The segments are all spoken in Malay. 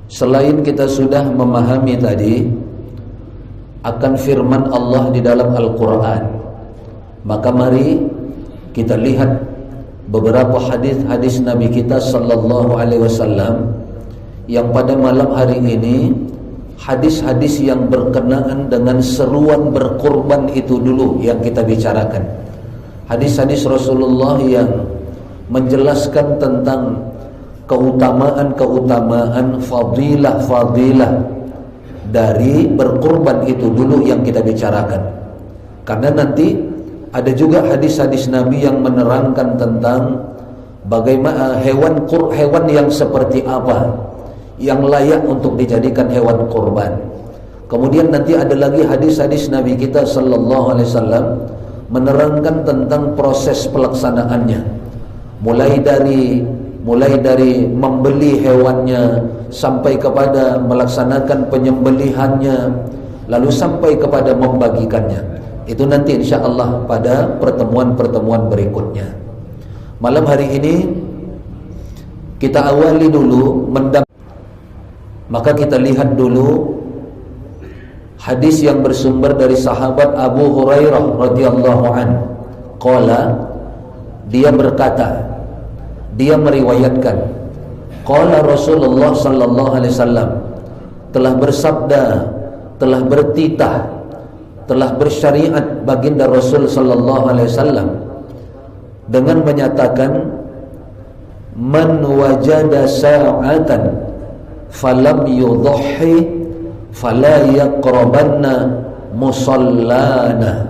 Selain kita sudah memahami tadi akan firman Allah di dalam Al-Quran, maka mari kita lihat beberapa hadis-hadis Nabi kita sallallahu alaihi wasallam yang pada malam hari ini hadis-hadis yang berkenaan dengan seruan berkorban itu dulu yang kita bicarakan. Hadis-hadis Rasulullah yang menjelaskan tentang keutamaan-keutamaan, fadilah-fadilah dari berkorban itu dulu yang kita bicarakan. Karena nanti ada juga hadis-hadis Nabi yang menerangkan tentang bagaimana hewan yang seperti apa yang layak untuk dijadikan hewan kurban. Kemudian nanti ada lagi hadis-hadis Nabi kita sallallahu alaihi wasallam menerangkan tentang proses pelaksanaannya. Mulai dari membeli hewannya sampai kepada melaksanakan penyembelihannya, lalu sampai kepada membagikannya. Itu nanti insyaallah pada pertemuan-pertemuan berikutnya. Malam hari ini kita awali dulu maka kita lihat dulu hadis yang bersumber dari sahabat Abu Hurairah radhiyallahu anhu. Qala, dia berkata, dia meriwayatkan, qala Rasulullah sallallahu alaihi wasallam, telah bersabda, telah bertitah, telah bersyariat baginda Rasul sallallahu alaihi wasallam dengan menyatakan, man wajada sa'atan falam yudhi fala yaqrabanna musallana,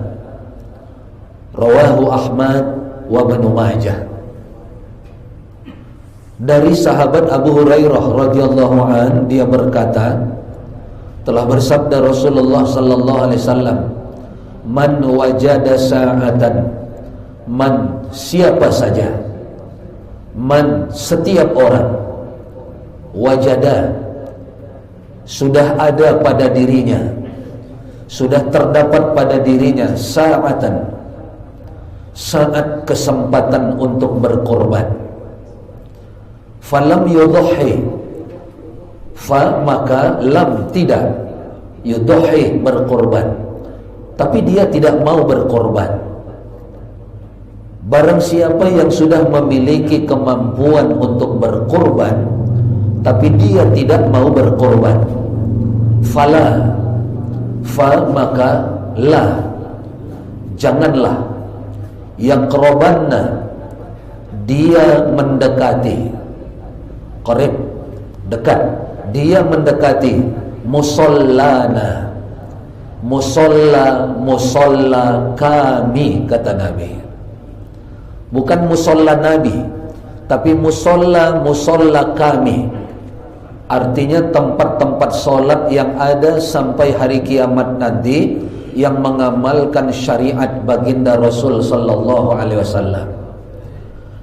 rawahu Ahmad wa Ibnu Majah. Dari sahabat Abu Hurairah radhiyallahu an, dia berkata, telah bersabda Rasulullah sallallahu alaihi wasallam, man wajada sa'atan, man siapa saja, man setiap orang, wajada sudah ada pada dirinya, sudah terdapat pada dirinya sa'atan, saat kesempatan untuk berkorban, falam yudhi, fa maka lam tidak, yudhi berkorban, tapi dia tidak mau berkorban. Barang siapa yang sudah memiliki kemampuan untuk berkorban tapi dia tidak mau berkorban, fala, fa maka la, janganlah, yaqrabanna, dia mendekati, qarib, dekat, dia mendekati, musallana, musalla kami, kata Nabi. Bukan musalla Nabi, tapi musalla kami. Artinya tempat-tempat solat yang ada sampai hari kiamat nanti yang mengamalkan syariat baginda Rasul sallallahu alaihi wasallam.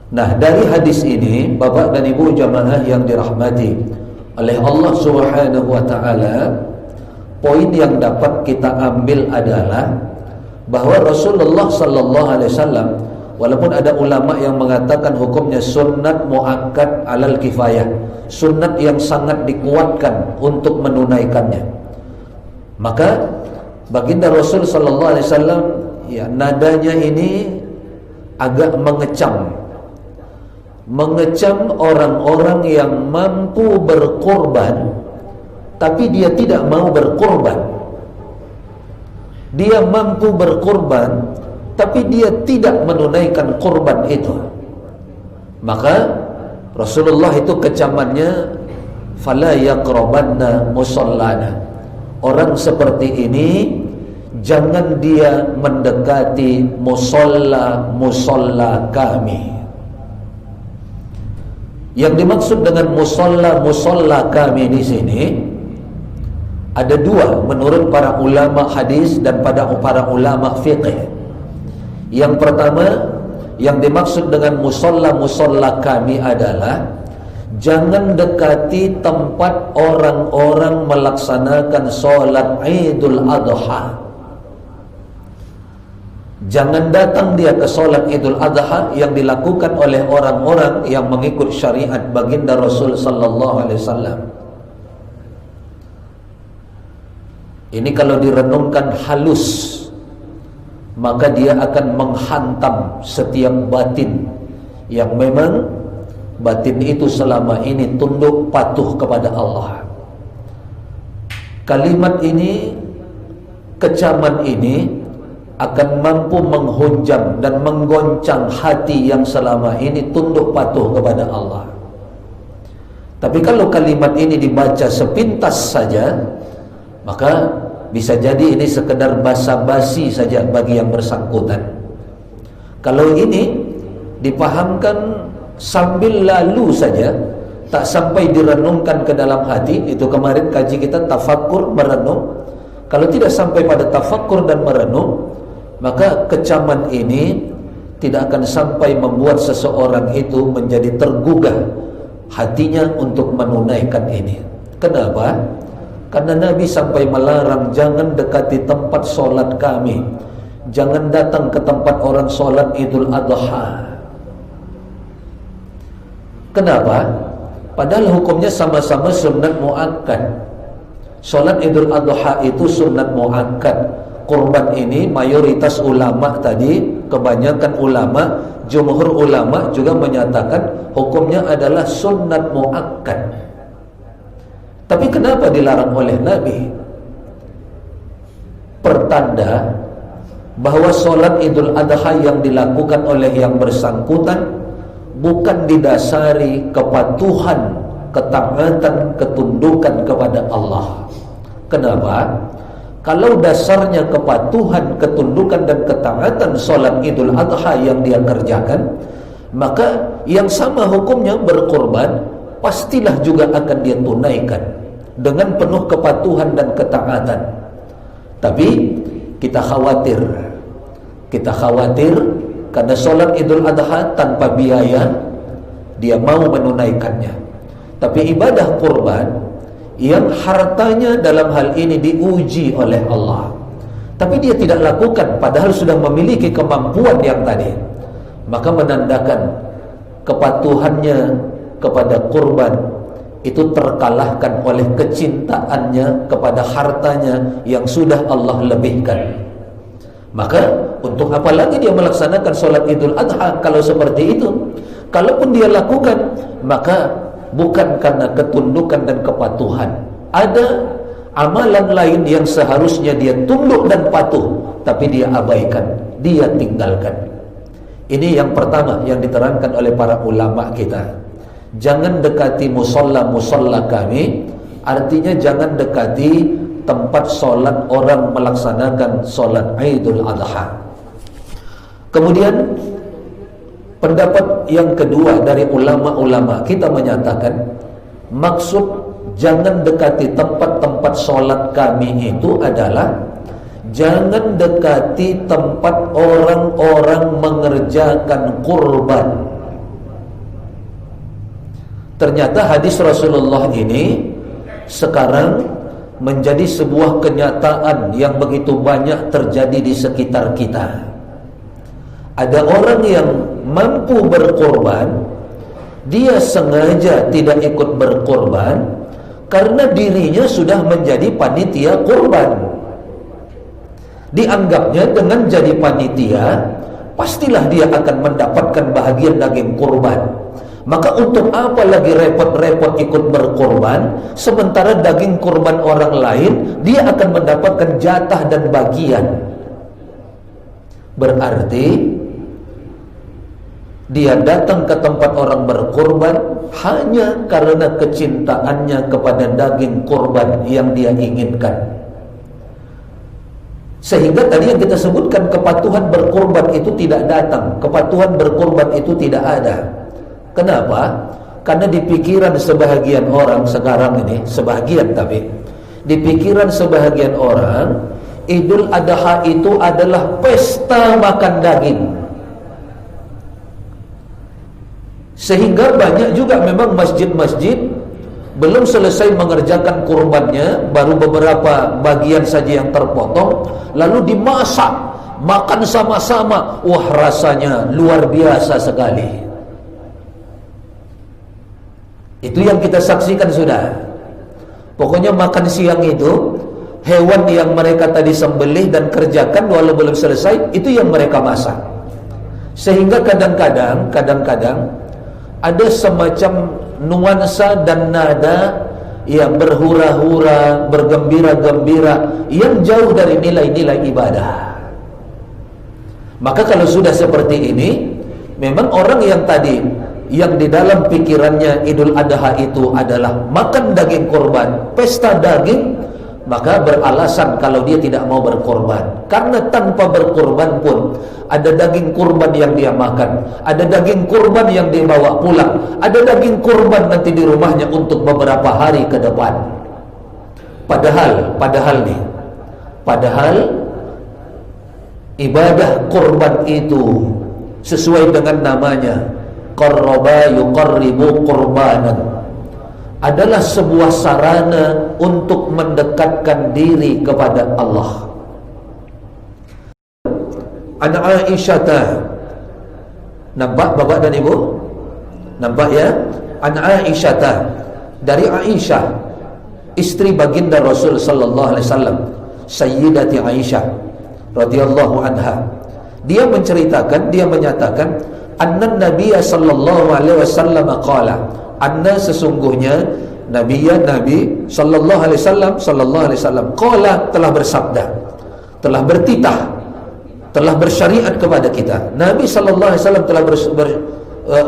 Nah, dari hadis ini, Bapak dan Ibu jamaah yang dirahmati oleh Allah Subhanahu wa taala, poin yang dapat kita ambil adalah bahwa Rasulullah sallallahu alaihi wasallam, walaupun ada ulama yang mengatakan hukumnya sunnat muakkad alal kifayah, sunnat yang sangat dikuatkan untuk menunaikannya, maka baginda Rasul sallallahu alaihi wasallam, ya, nadanya ini agak mengecam orang-orang yang mampu berkorban tapi dia tidak mau berkorban. Dia mampu berkorban tapi dia tidak menunaikan korban itu. Maka Rasulullah itu kecamannya, fala yaqrabanna musallana, orang seperti ini jangan dia mendekati musalla kami. Yang dimaksud dengan musalla kami di sini ada dua menurut para ulama hadis dan pada para ulama fiqh. Yang pertama, yang dimaksud dengan musalla kami adalah jangan dekati tempat orang-orang melaksanakan sholat Idul Adha. Jangan datang dia ke sholat Idul Adha yang dilakukan oleh orang-orang yang mengikut syariat baginda Rasul sallallahu alaihi wasallam. Ini kalau direnungkan halus, maka dia akan menghantam setiap batin yang memang batin itu selama ini tunduk patuh kepada Allah. Kalimat ini, kecaman ini akan mampu menghunjam dan menggoncang hati yang selama ini tunduk patuh kepada Allah. Tapi kalau kalimat ini dibaca sepintas saja, maka bisa jadi ini sekedar basa-basi saja bagi yang bersangkutan. Kalau ini dipahamkan sambil lalu saja, tak sampai direnungkan ke dalam hati, itu kemarin kaji kita tafakkur, merenung. Kalau tidak sampai pada tafakkur dan merenung, maka kecaman ini tidak akan sampai membuat seseorang itu menjadi tergugah hatinya untuk menunaikan ini. Kenapa? Karena Nabi sampai melarang, jangan dekati tempat solat kami, jangan datang ke tempat orang solat Idul Adha. Kenapa? Padahal hukumnya sama-sama sunat muakkad. Solat Idul Adha itu sunat muakkad. Kurban ini mayoritas ulama tadi, kebanyakan ulama, jumhur ulama juga menyatakan hukumnya adalah sunat muakkad. Tapi kenapa dilarang oleh Nabi? Pertanda bahwa solat Idul Adha yang dilakukan oleh yang bersangkutan bukan didasari kepatuhan, ketaatan, ketundukan kepada Allah. Kenapa? Kalau dasarnya kepatuhan, ketundukan dan ketaatan solat Idul Adha yang dia kerjakan, maka yang sama hukumnya berkorban pastilah juga akan dia tunaikan dengan penuh kepatuhan dan ketaatan. Tapi kita khawatir karena solat Idul Adha tanpa biaya dia mau menunaikannya. Tapi ibadah kurban yang hartanya dalam hal ini diuji oleh Allah, tapi dia tidak lakukan padahal sudah memiliki kemampuan yang tadi, maka menandakan kepatuhannya kepada kurban itu terkalahkan oleh kecintaannya kepada hartanya yang sudah Allah lebihkan. Maka untuk apa lagi dia melaksanakan solat Idul Adha kalau seperti itu? Kalaupun dia lakukan, maka bukan karena ketundukan dan kepatuhan. Ada amalan lain yang seharusnya dia tunduk dan patuh, tapi dia abaikan, dia tinggalkan. Ini yang pertama yang diterangkan oleh para ulama kita. Jangan dekati musolla kami, artinya jangan dekati tempat solat orang melaksanakan solat Idul Adha. Kemudian pendapat yang kedua dari ulama-ulama kita menyatakan, maksud jangan dekati tempat-tempat solat kami itu adalah jangan dekati tempat orang-orang mengerjakan kurban. Ternyata hadis Rasulullah ini sekarang menjadi sebuah kenyataan yang begitu banyak terjadi di sekitar kita. Ada orang yang mampu berkorban, dia sengaja tidak ikut berkorban karena dirinya sudah menjadi panitia korban. Dianggapnya dengan jadi panitia, pastilah dia akan mendapatkan bahagian daging korban. Maka untuk apa lagi repot-repot ikut berkorban, sementara daging korban orang lain dia akan mendapatkan jatah dan bagian. Berarti dia datang ke tempat orang berkorban hanya karena kecintaannya kepada daging korban yang dia inginkan. Sehingga tadi yang kita sebutkan, kepatuhan berkorban itu tidak datang, kepatuhan berkorban itu tidak ada. Kenapa? Karena di pikiran sebahagian orang sekarang ini, sebahagian tapi di pikiran sebahagian orang, Idul Adha itu adalah pesta makan daging. Sehingga banyak juga memang masjid-masjid belum selesai mengerjakan kurbannya, baru beberapa bagian saja yang terpotong, lalu dimasak, makan sama-sama. Wah, rasanya luar biasa sekali. Itu yang kita saksikan sudah. Pokoknya makan siang itu hewan yang mereka tadi sembelih dan kerjakan walau belum selesai, itu yang mereka masak. Sehingga kadang-kadang ada semacam nuansa dan nada yang berhura-hura, bergembira-gembira, yang jauh dari nilai-nilai ibadah. Maka kalau sudah seperti ini, memang orang yang tadi, yang di dalam pikirannya Idul Adha itu adalah makan daging kurban, pesta daging, maka beralasan kalau dia tidak mau berkorban. Karena tanpa berkorban pun ada daging kurban yang dia makan, ada daging kurban yang dia bawa pulang, ada daging kurban nanti di rumahnya untuk beberapa hari ke depan. Padahal ibadah kurban itu sesuai dengan namanya, qarraba yuqarribu qurbanan, adalah sebuah sarana untuk mendekatkan diri kepada Allah. An Aisyah, nampak Bapak dan Ibu? Nampak ya? An Aisyah, dari Aisyah, istri baginda Rasul sallallahu alaihi wasallam, Sayyidati Aisyah radhiyallahu anha. Dia menceritakan, dia menyatakan, anna Nabiya sallallahu alaihi wasallam qala, anna sesungguhnya Nabi sallallahu alaihi wasallam qala, telah bersabda, telah bertitah, telah bersyariat kepada kita. Nabi sallallahu alaihi wasallam telah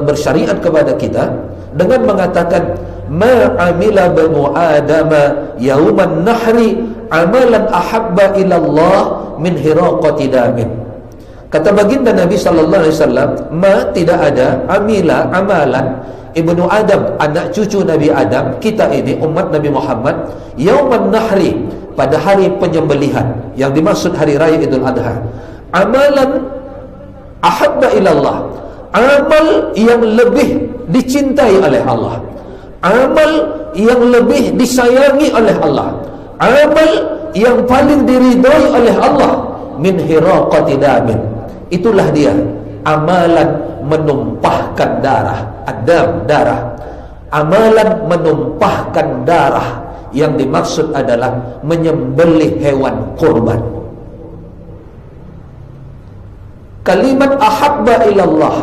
bersyariat kepada kita dengan mengatakan, ma amila banu adama yauman nahri amalan ahabba ila Allah min hiraqati damin. Kata baginda Nabi sallallahu alaihi wasallam, ma, tidak ada, amila, amalan, ibnu Adam, anak cucu Nabi Adam, kita ini umat Nabi Muhammad, yauman nahri, pada hari penyembelihan, yang dimaksud hari raya Idul Adha, amalan ahabba ilallah, amal yang lebih dicintai oleh Allah, amal yang lebih disayangi oleh Allah, amal yang paling diridhai oleh Allah, min hiraqati damin. Itulah dia amalan menumpahkan darah, adam, darah, amalan menumpahkan darah, yang dimaksud adalah menyembelih hewan kurban. Kalimat ahabba ilallah,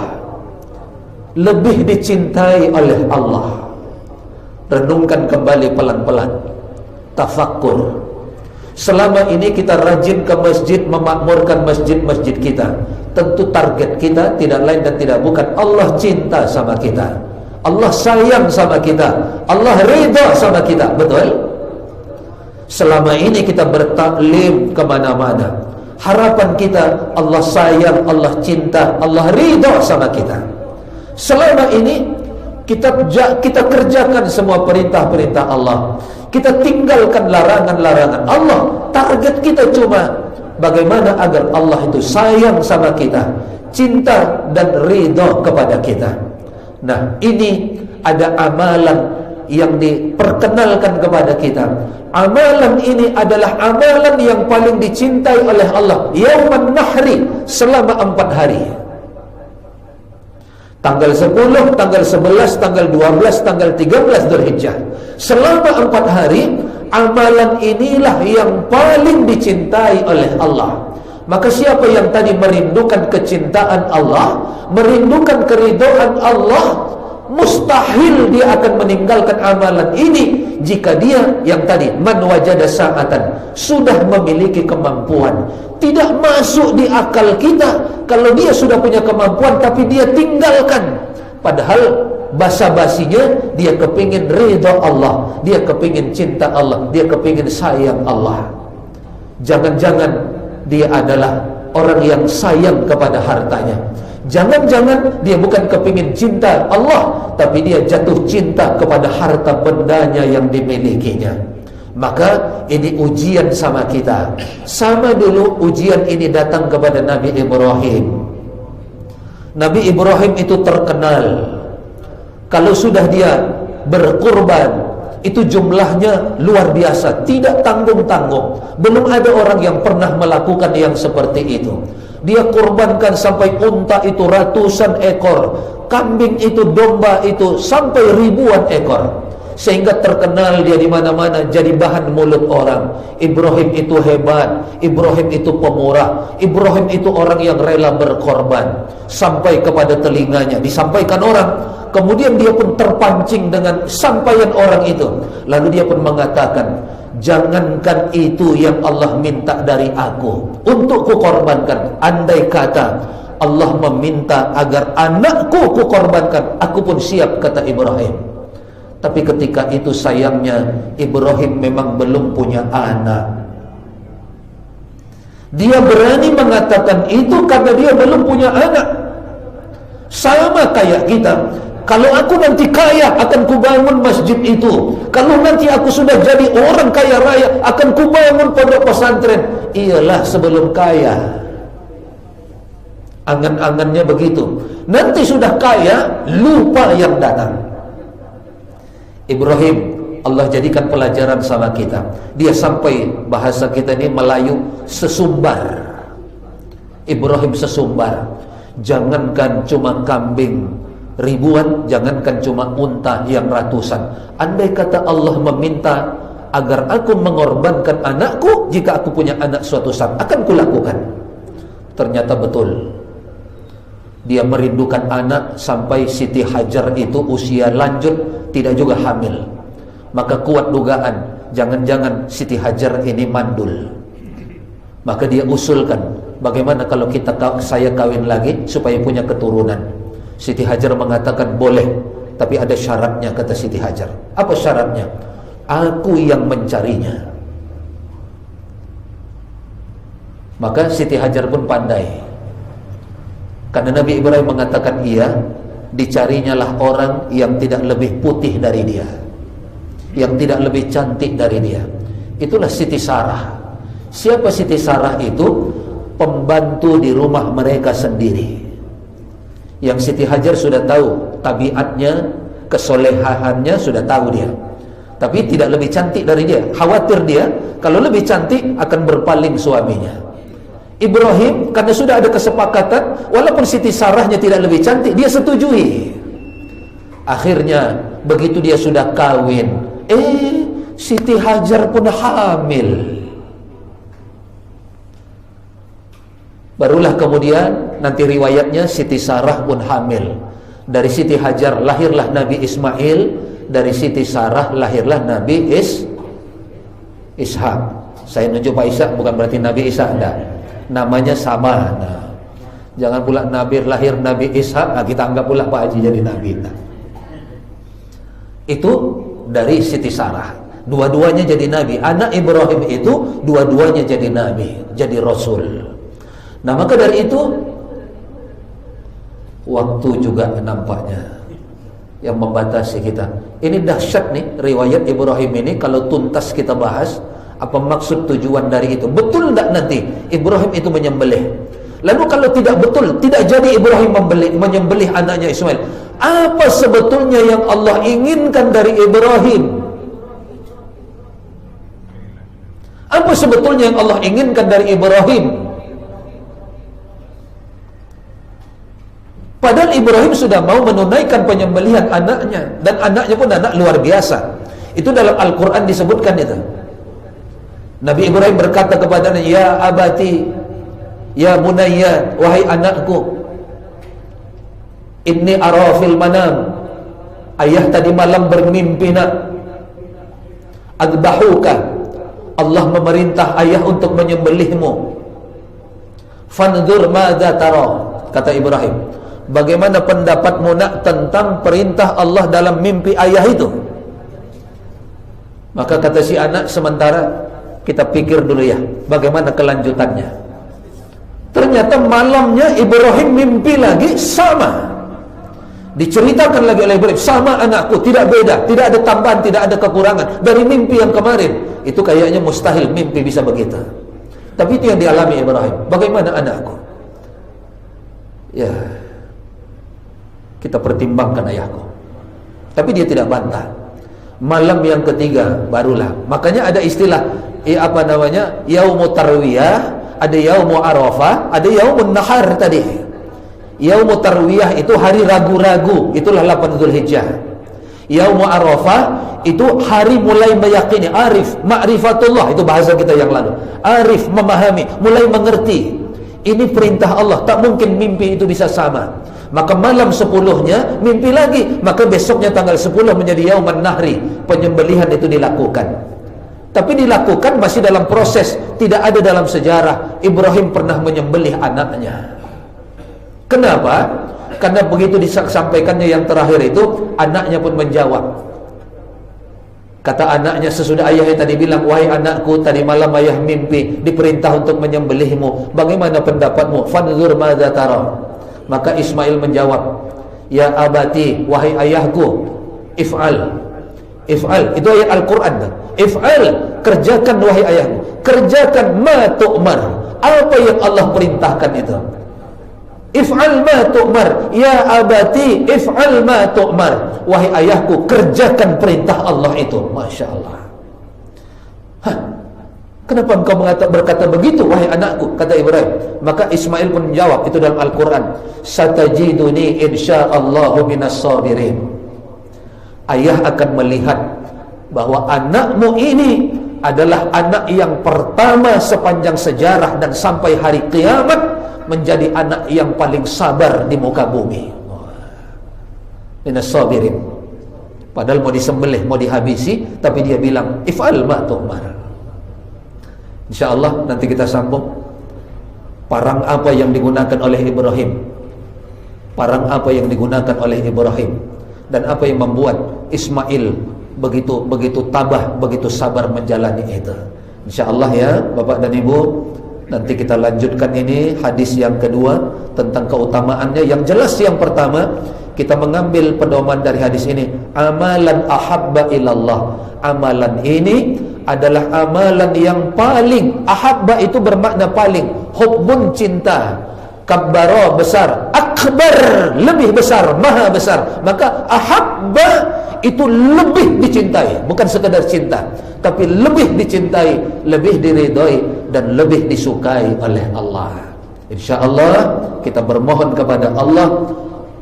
lebih dicintai oleh Allah. Renungkan kembali pelan-pelan, tafakkur. Selama ini kita rajin ke masjid, memakmurkan masjid-masjid kita. Tentu target kita tidak lain dan tidak bukan Allah cinta sama kita, Allah sayang sama kita, Allah ridha sama kita. Betul? Selama ini kita bertaklim kemana-mana, harapan kita Allah sayang, Allah cinta, Allah ridha sama kita. Selama ini kita kerjakan semua perintah-perintah Allah, kita tinggalkan larangan-larangan Allah. Target kita cuma bagaimana agar Allah itu sayang sama kita, cinta dan ridha kepada kita. Nah, ini ada amalan yang diperkenalkan kepada kita. Amalan ini adalah amalan yang paling dicintai oleh Allah, yauman nahri, selama 4 hari. Tanggal 10, tanggal 11, tanggal 12, tanggal 13 Dzulhijjah. Selama 4 hari, amalan inilah yang paling dicintai oleh Allah. Maka siapa yang tadi merindukan kecintaan Allah, merindukan keridhaan Allah, mustahil dia akan meninggalkan amalan ini jika dia yang tadi man wajada sa'atan, sudah memiliki kemampuan. Tidak masuk di akal kita kalau dia sudah punya kemampuan tapi dia tinggalkan, padahal basa-basinya dia kepingin ridha Allah, dia kepingin cinta Allah, dia kepingin sayang Allah. Jangan-jangan dia adalah orang yang sayang kepada hartanya. Jangan-jangan dia bukan kepingin cinta Allah, tapi dia jatuh cinta kepada harta bendanya yang dimilikinya. Maka ini ujian sama kita. Sama dulu ujian ini datang kepada Nabi Ibrahim. Nabi Ibrahim itu terkenal, kalau sudah dia berkurban, itu jumlahnya luar biasa, tidak tanggung-tanggung. Belum ada orang yang pernah melakukan yang seperti itu. Dia kurbankan sampai unta itu ratusan ekor, kambing itu, domba itu sampai ribuan ekor. sehingga terkenal dia di mana-mana, jadi bahan mulut orang. Ibrahim itu hebat, Ibrahim itu pemurah, Ibrahim itu orang yang rela berkorban. Sampai kepada telinganya, disampaikan orang. Kemudian dia pun terpancing dengan sampaian orang itu. Lalu dia pun mengatakan, jangankan itu yang Allah minta dari aku untuk kukorbankan, andai kata Allah meminta agar anakku kukorbankan, aku pun siap, kata Ibrahim. Tapi ketika itu sayangnya Ibrahim memang belum punya anak. Dia berani mengatakan itu karena dia belum punya anak. Sama kayak kita, kalau aku nanti kaya akan kubangun masjid itu, kalau nanti aku sudah jadi orang kaya raya akan kubangun pondok pesantren. Iyalah, sebelum kaya angan-angannya begitu, nanti sudah kaya lupa yang datang. Ibrahim, Allah jadikan pelajaran sama kita. Dia sampai, bahasa kita ini Melayu, sesumbar. Ibrahim sesumbar. Jangankan cuma kambing ribuan, jangankan cuma unta yang ratusan. Andai kata Allah meminta agar aku mengorbankan anakku, jika aku punya anak suatu saat, akan kulakukan. Ternyata betul. Dia merindukan anak sampai Siti Hajar itu usia lanjut, tidak juga hamil. Maka kuat dugaan, jangan-jangan Siti Hajar ini mandul. Maka dia usulkan, bagaimana kalau saya kawin lagi supaya punya keturunan. Siti Hajar mengatakan boleh, tapi ada syaratnya, kata Siti Hajar. Apa syaratnya? Aku yang mencarinya. Maka Siti Hajar pun pandai. Karena Nabi Ibrahim mengatakan iya, dicarinya lah orang yang tidak lebih putih dari dia, yang tidak lebih cantik dari dia. Itulah Siti Sarah. Siapa Siti Sarah itu? Pembantu di rumah mereka sendiri. Yang Siti Hajar sudah tahu tabiatnya, kesolehaannya sudah tahu dia, tapi tidak lebih cantik dari dia. Khawatir dia kalau lebih cantik akan berpaling suaminya. Ibrahim karena sudah ada kesepakatan, walaupun Siti Sarahnya tidak lebih cantik, dia setujui. Akhirnya begitu dia sudah kawin, Siti Hajar pun hamil. Barulah kemudian nanti riwayatnya Siti Sarah pun hamil. Dari Siti Hajar lahirlah Nabi Ismail, dari Siti Sarah lahirlah Nabi Ishak. Saya nunjuk Pak Ishak bukan berarti Nabi Ishak, enggak. Namanya sama. Nah, jangan pula Nabi lahir Nabi Ishak, kita anggap pula Pak Haji jadi Nabi. Nah, itu dari Siti Sarah. Dua-duanya jadi Nabi. Anak Ibrahim itu dua-duanya jadi Nabi, jadi Rasul. Nah, maka dari itu waktu juga nampaknya yang membatasi kita. Ini dahsyat nih riwayat Ibrahim ini, kalau tuntas kita bahas apa maksud tujuan dari itu. Betul tak nanti Ibrahim itu menyembelih? Lalu kalau tidak betul, tidak jadi Ibrahim menyembelih anaknya Ismail, apa sebetulnya yang Allah inginkan dari Ibrahim? Apa sebetulnya yang Allah inginkan dari Ibrahim? Padahal Ibrahim sudah mau menunaikan penyembelihan anaknya, dan anaknya pun anak luar biasa. Itu dalam Al-Quran disebutkan itu. Nabi Ibrahim berkata kepadanya, ya abati, ya bunayya, wahai anakku, inni ara fil manam, ayah tadi malam bermimpi nak, adbahuka, Allah memerintah ayah untuk menyembelihmu. Fanzur madza tara, kata Ibrahim, bagaimana pendapatmu nak tentang perintah Allah dalam mimpi ayah itu? Maka kata si anak, sementara kita pikir dulu ya, bagaimana kelanjutannya. Ternyata malamnya Ibrahim mimpi lagi sama. Diceritakan lagi oleh Ibrahim, sama anakku, tidak beda, tidak ada tambahan, tidak ada kekurangan dari mimpi yang kemarin. Itu kayaknya mustahil mimpi bisa begitu. Tapi itu yang dialami Ibrahim. Bagaimana anakku? Ya, kita pertimbangkan ayahku. Tapi dia tidak bantah. Malam yang ketiga barulah, makanya ada istilah yaumut tarwiyah, ada yaumul arafah, ada yaumun nahar tadi. Yaumut tarwiyah itu hari ragu-ragu, itulah 8 Zulhijjah. Yaumul arafah itu hari mulai meyakini. Arif, ma'rifatullah, itu bahasa kita yang lalu. Arif, memahami, mulai mengerti. Ini perintah Allah, tak mungkin mimpi itu bisa sama. Maka malam 10-nya mimpi lagi, maka besoknya tanggal 10 menjadi yauman nahri, penyembelihan itu dilakukan. Tapi dilakukan masih dalam proses, tidak ada dalam sejarah Ibrahim pernah menyembelih anaknya. Kenapa? Karena begitu disampaikannya yang terakhir itu, anaknya pun menjawab. Kata anaknya sesudah ayahnya tadi bilang, wahai anakku, tadi malam ayah mimpi diperintah untuk menyembelihmu. Bagaimana pendapatmu? Fanzur madza tara. Maka Ismail menjawab, ya abati, wahai ayahku, if'al. If'al, itu ayat Al-Quran. If'al, kerjakan wahai ayahku. Kerjakan ma tu'mar. Apa yang Allah perintahkan itu. If'al ma tu'mar, ya abati, if'al ma tu'mar. Wahai ayahku, kerjakan perintah Allah itu. Masya Allah. Hah? Kenapa engkau berkata begitu, wahai anakku? Kata Ibrahim. Maka Ismail pun menjawab, itu dalam Al-Quran, satajiduni insya'allahu minas sabirin. Ayah akan melihat bahwa anakmu ini adalah anak yang pertama sepanjang sejarah dan sampai hari kiamat menjadi anak yang paling sabar di muka bumi. Minas sabirin. Padahal mau disembelih, mau dihabisi, tapi dia bilang if'al ma tu'mar. InsyaAllah nanti kita sambung parang apa yang digunakan oleh Ibrahim. Parang apa yang digunakan oleh Ibrahim, dan apa yang membuat Ismail begitu tabah, begitu sabar menjalani itu. InsyaAllah ya Bapak dan Ibu, nanti kita lanjutkan ini hadis yang kedua tentang keutamaannya. Yang jelas yang pertama, kita mengambil pedoman dari hadis ini, amalan ahabba ilallah. Amalan ini adalah amalan yang paling, ahabba itu bermakna paling, hubbun cinta, kabbara besar, akbar lebih besar, maha besar. Maka ahabba itu lebih dicintai, bukan sekadar cinta, tapi lebih dicintai, lebih diridhai, dan lebih disukai oleh Allah. InsyaAllah kita bermohon kepada Allah,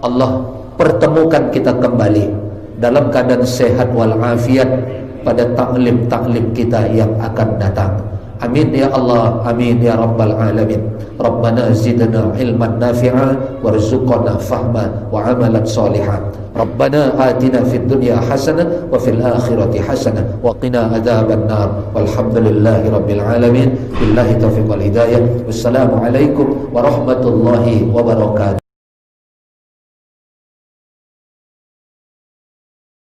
Allah pertemukan kita kembali dalam keadaan sehat walafiat pada taklim-taklim kita yang akan datang. Amin ya Allah, amin ya Rabbal Alamin. Rabbana zidna ilman nafi'a warzuqna fahma wa amalan salihan. Rabbana atina fid dunya hasanah wa fil akhirati hasanah wa qina adzaban nar. Walhamdulillahi rabbil alamin. Billahi taufiq wal hidayah. Wassalamu alaikum warahmatullahi wabarakatuh.